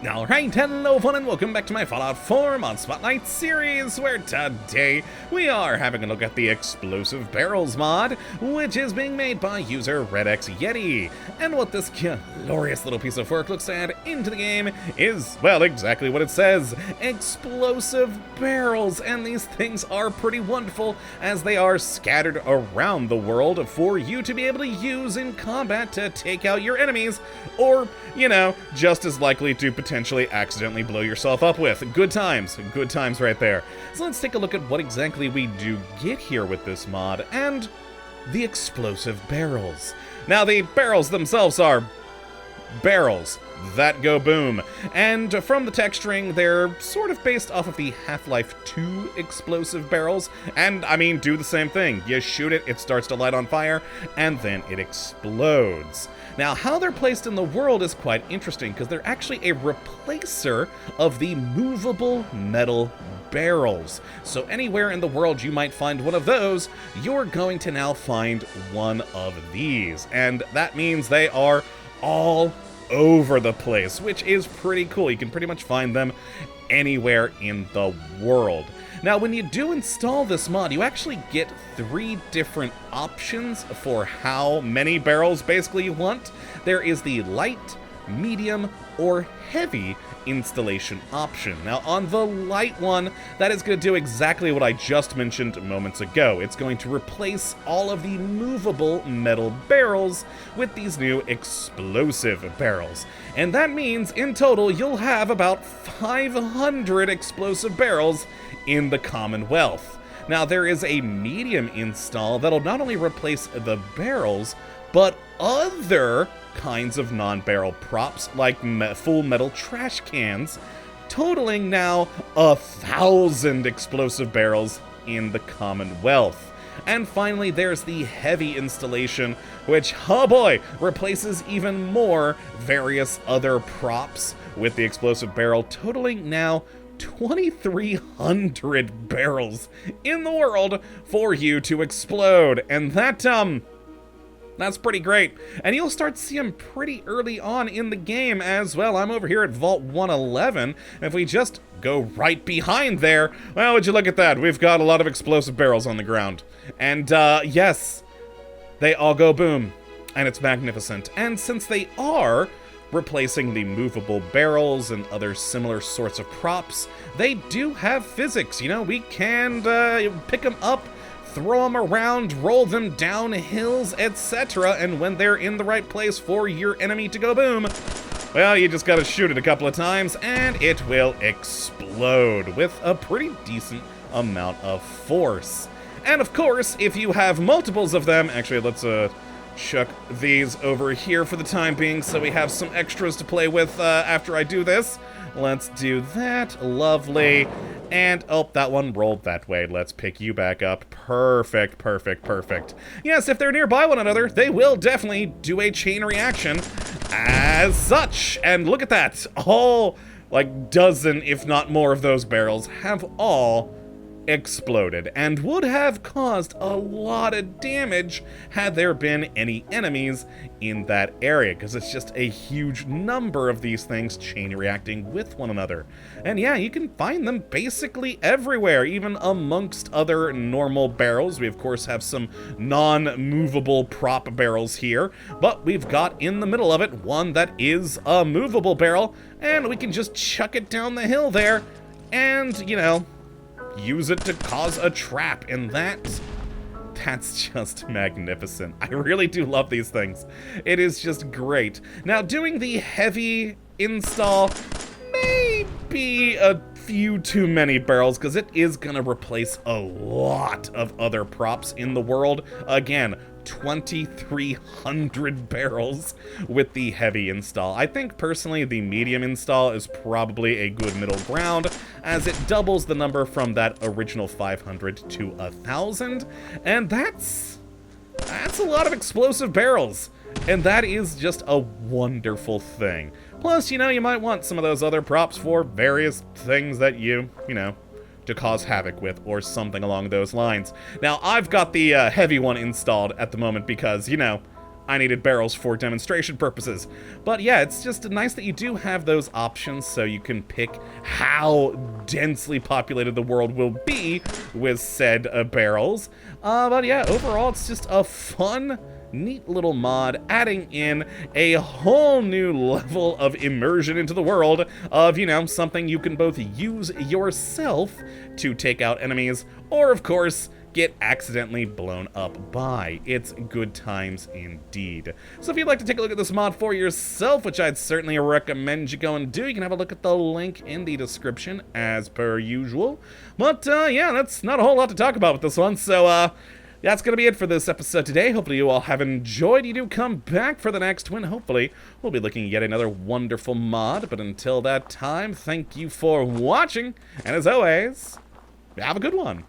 Alright, hello fun and welcome back to my Fallout 4 Mod Spotlight series, where today we are having a look at the Explosive Barrels mod, which is being made by user RedX Yeti. And what this glorious little piece of work looks to add into the game is, well, exactly what it says, explosive barrels. And these things are pretty wonderful, as they are scattered around the world for you to be able to use in combat to take out your enemies, or, you know, just as likely to potentially accidentally blow yourself up with. Good times right there. So let's take a look at what exactly we do get here with this mod, and the explosive barrels. Now, the barrels themselves are barrels that go boom, and from the texturing, they're sort of based off of the Half-Life 2 explosive barrels, and I mean, do the same thing. You shoot it, it starts to light on fire, and then it explodes. Now, how they're placed in the world is quite interesting, because they're actually a replacer of the movable metal barrels. So anywhere in the world you might find one of those, you're going to now find one of these. And that means they are all over the place, which is pretty cool. You can pretty much find them anywhere in the world. Now, when you do install this mod, you actually get 3 different options for how many barrels basically you want. There is the light, medium, or heavy installation option. Now, on the light one, that is going to do exactly what I just mentioned moments ago. It's going to replace all of the movable metal barrels with these new explosive barrels. And that means, in total, you'll have about 500 explosive barrels in the Commonwealth. Now, there is a medium install that'll not only replace the barrels, but other kinds of non-barrel props like full metal trash cans, totaling now 1,000 explosive barrels in the Commonwealth. And finally, there's the heavy installation, which, oh boy, replaces even more various other props with the explosive barrel, totaling now 2,300 barrels in the world for you to explode. And that's pretty great. And you'll start to see them pretty early on in the game as well. I'm over here at Vault 111, and if we just go right behind there, well, would you look at that? We've got a lot of explosive barrels on the ground. And, yes, they all go boom, and it's magnificent. And since they are replacing the movable barrels and other similar sorts of props, they do have physics. You know, we can pick them up, throw them around, roll them down hills, etc., and when they're in the right place for your enemy to go boom, well, you just gotta shoot it a couple of times, and it will explode with a pretty decent amount of force. And of course, if you have multiples of them, actually, let's chuck these over here for the time being so we have some extras to play with after I do this. Let's do that. Lovely. And, oh, that one rolled that way. Let's pick you back up. Perfect, perfect, perfect. Yes, if they're nearby one another, they will definitely do a chain reaction as such. And look at that. All, like, dozen, if not more, of those barrels have all exploded, and would have caused a lot of damage had there been any enemies in that area, because it's just a huge number of these things chain reacting with one another. And yeah, you can find them basically everywhere, even amongst other normal barrels. We of course have some non-movable prop barrels here, but we've got in the middle of it one that is a movable barrel, and we can just chuck it down the hill there and, you know, use it to cause a trap, and that's just magnificent. I really do love these things. It is just great. Now, doing the heavy install may be a few too many barrels, because it is gonna replace a lot of other props in the world. Again, 2,300 barrels with the heavy install. I think personally the medium install is probably a good middle ground, as it doubles the number from that original 500 to 1,000, and that's a lot of explosive barrels, and that is just a wonderful thing. Plus, you know, you might want some of those other props for various things that you know, to cause havoc with, or something along those lines. Now, I've got the heavy one installed at the moment because, you know, I needed barrels for demonstration purposes. But yeah, it's just nice that you do have those options so you can pick how densely populated the world will be with said barrels. But yeah, overall, it's just a fun, neat little mod, adding in a whole new level of immersion into the world of, you know, something you can both use yourself to take out enemies, or of course, get accidentally blown up by. It's good times indeed. So if you'd like to take a look at this mod for yourself, which I'd certainly recommend you go and do, you can have a look at the link in the description as per usual. But yeah, that's not a whole lot to talk about with this one, so that's going to be it for this episode today. Hopefully you all have enjoyed. You do come back for the next one. Hopefully we'll be looking at yet another wonderful mod. But until that time, thank you for watching. And as always, have a good one.